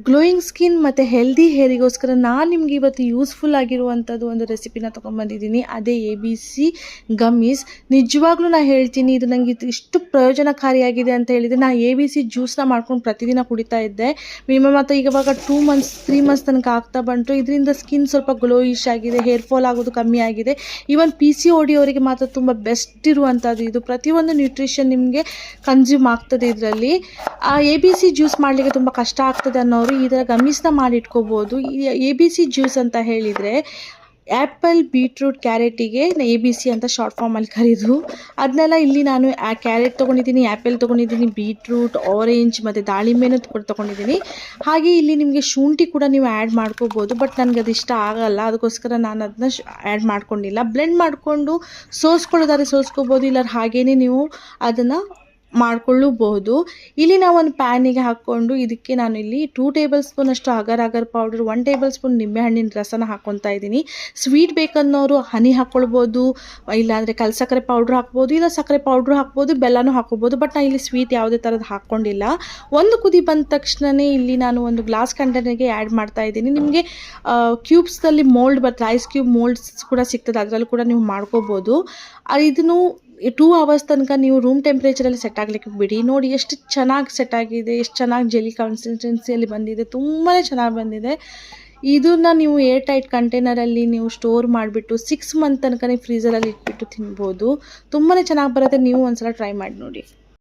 Glowing skin ಮತ್ತು healthy ಹೇರಿಗೋಸ್ಕರ ನಾನು ನಿಮ್ಗೆ ಇವತ್ತು ಯೂಸ್ಫುಲ್ ಆಗಿರುವಂಥದ್ದು ಒಂದು ರೆಸಿಪಿನ ತೊಗೊಂಬಂದಿದ್ದೀನಿ. ಅದೇ ABC ಗಮ್ಮೀಸ್. ನಿಜವಾಗ್ಲೂ ನಾನು ಹೇಳ್ತೀನಿ, ಇದು ನನಗೆ ಇಷ್ಟು ಪ್ರಯೋಜನಕಾರಿಯಾಗಿದೆ ಅಂತ ಹೇಳಿದರೆ, ನಾನು ABC ಜ್ಯೂಸನ್ನ ಮಾಡ್ಕೊಂಡು ಪ್ರತಿದಿನ ಕುಡಿತಾ ಇದ್ದೆ. ಮಿನಿಮಮ್ ಮತ್ತು ಇವಾಗ 2 ಮಂತ್ಸ್ 3 ಮಂತ್ಸ್ ತನಕ ಆಗ್ತಾ ಬಂತು. ಇದರಿಂದ ಸ್ಕಿನ್ ಸ್ವಲ್ಪ ಗ್ಲೋಯಿಶ್ ಆಗಿದೆ, ಹೇರ್ ಫಾಲ್ ಆಗೋದು ಕಮ್ಮಿ ಆಗಿದೆ. ಈವನ್ PCOD ಅವರಿಗೆ ಮಾತ್ರ ತುಂಬ ಬೆಸ್ಟ್ ಇರುವಂಥದ್ದು ಇದು. ಪ್ರತಿಯೊಂದು ನ್ಯೂಟ್ರಿಷನ್ ನಿಮಗೆ ಕನ್ಸ್ಯೂಮ್ ಆಗ್ತದೆ ಇದರಲ್ಲಿ. ABC ಜ್ಯೂಸ್ ಮಾಡಲಿಕ್ಕೆ ತುಂಬ ಕಷ್ಟ ಆಗ್ತದೆ ಅನ್ನೋರು ಈ ಥರ ಗಮ್ಮೀಸ್ನ ಮಾಡಿಟ್ಕೋಬೋದು. ಈ ABC ಜ್ಯೂಸ್ ಅಂತ ಹೇಳಿದರೆ ಆ್ಯಪಲ್, ಬೀಟ್ರೂಟ್, ಕ್ಯಾರೆಟಿಗೆ ABC ಅಂತ ಶಾರ್ಟ್ ಫಾರ್ಮಲ್ಲಿ ಕರೀದು. ಅದನ್ನೆಲ್ಲ ಇಲ್ಲಿ ನಾನು ಕ್ಯಾರೆಟ್ ತೊಗೊಂಡಿದ್ದೀನಿ, ಆ್ಯಪಲ್ ತೊಗೊಂಡಿದ್ದೀನಿ, ಬೀಟ್ರೂಟ್, ಆರೆಂಜ್ ಮತ್ತು ದಾಳಿಂಬೆನೂ ತೊಗೊಂಡಿದ್ದೀನಿ. ಹಾಗೆ ಇಲ್ಲಿ ನಿಮಗೆ ಶುಂಠಿ ಕೂಡ ನೀವು ಆ್ಯಡ್ ಮಾಡ್ಕೋಬೋದು. ಬಟ್ ನನಗೆ ಅದು ಇಷ್ಟ ಆಗಲ್ಲ, ಅದಕ್ಕೋಸ್ಕರ ನಾನು ಅದನ್ನ ಆ್ಯಡ್ ಮಾಡ್ಕೊಂಡಿಲ್ಲ. ಬ್ಲೆಂಡ್ ಮಾಡಿಕೊಂಡು ಸೋಸ್ಕೊಳ್ಳೋದಾದ್ರೆ ಸೋಸ್ಕೋಬೋದು, ಇಲ್ಲ ಹಾಗೇ ನೀವು ಅದನ್ನು ಮಾಡ್ಕೊಳ್ಳಬಹುದು. ಇಲ್ಲಿ ನಾವು ಒಂದು ಪ್ಯಾನಿಗೆ ಹಾಕ್ಕೊಂಡು ಇದಕ್ಕೆ ನಾನು ಇಲ್ಲಿ 2 ಟೇಬಲ್ ಸ್ಪೂನ್ ಅಷ್ಟು ಅಗರ್ ಅಗರ್ ಪೌಡರ್, 1 ಟೇಬಲ್ ಸ್ಪೂನ್ ನಿಂಬೆಹಣ್ಣಿನ ರಸನ ಹಾಕ್ಕೊತಾ ಇದ್ದೀನಿ. ಸ್ವೀಟ್ ಬೇಕನ್ನೋರು ಹನಿ ಹಾಕ್ಕೊಳ್ಬೋದು, ಇಲ್ಲಾಂದರೆ ಕಲ್ಸಕ್ಕರೆ ಪೌಡ್ರ್ ಹಾಕ್ಬೋದು, ಇಲ್ಲ ಸಕ್ಕರೆ ಪೌಡ್ರು ಹಾಕ್ಬೋದು, ಬೆಲ್ಲನೂ ಹಾಕ್ಕೋಬೋದು. ಬಟ್ ನಾನು ಇಲ್ಲಿ ಸ್ವೀಟ್ ಯಾವುದೇ ಥರದ್ದು ಹಾಕ್ಕೊಂಡಿಲ್ಲ. ಒಂದು ಕುದಿ ಬಂದ ತಕ್ಷಣವೇ ಇಲ್ಲಿ ನಾನು ಒಂದು ಗ್ಲಾಸ್ ಕಂಟೈನರ್ಗೆ ಆ್ಯಡ್ ಮಾಡ್ತಾ ಇದ್ದೀನಿ. ನಿಮಗೆ ಕ್ಯೂಬ್ಸ್ದಲ್ಲಿ ಮೋಲ್ಡ್ ಬರ್ತದೆ, ಐಸ್ ಕ್ಯೂಬ್ ಮೋಲ್ಡ್ಸ್ ಕೂಡ ಸಿಗ್ತದೆ, ಅದರಲ್ಲೂ ಕೂಡ ನೀವು ಮಾಡ್ಕೋಬೋದು. ಇದನ್ನು 2 ಅವರ್ಸ್ ತನಕ ನೀವು ರೂಮ್ ಟೆಂಪ್ರೇಚರಲ್ಲಿ ಸೆಟ್ ಆಗಲಿಕ್ಕೆ ಬಿಡಿ. ನೋಡಿ ಎಷ್ಟು ಚೆನ್ನಾಗಿ ಸೆಟ್ ಆಗಿದೆ, ಎಷ್ಟು ಚೆನ್ನಾಗಿ ಜೆಲಿ ಕನ್ಸಿಸ್ಟೆನ್ಸಿಯಲ್ಲಿ ಬಂದಿದೆ, ತುಂಬಾ ಚೆನ್ನಾಗಿ ಬಂದಿದೆ. ಇದನ್ನು ನೀವು ಏರ್ ಟೈಟ್ ಕಂಟೈನರಲ್ಲಿ ನೀವು ಸ್ಟೋರ್ ಮಾಡಿಬಿಟ್ಟು 6 ಮಂತ್ ತನಕ ನೀವು ಫ್ರೀಸರಲ್ಲಿ ಇಟ್ಬಿಟ್ಟು ತಿನ್ಬೋದು. ತುಂಬಾ ಚೆನ್ನಾಗಿ ಬರುತ್ತೆ. ನೀವು ಒಂದ್ಸಲ ಟ್ರೈ ಮಾಡಿ ನೋಡಿ.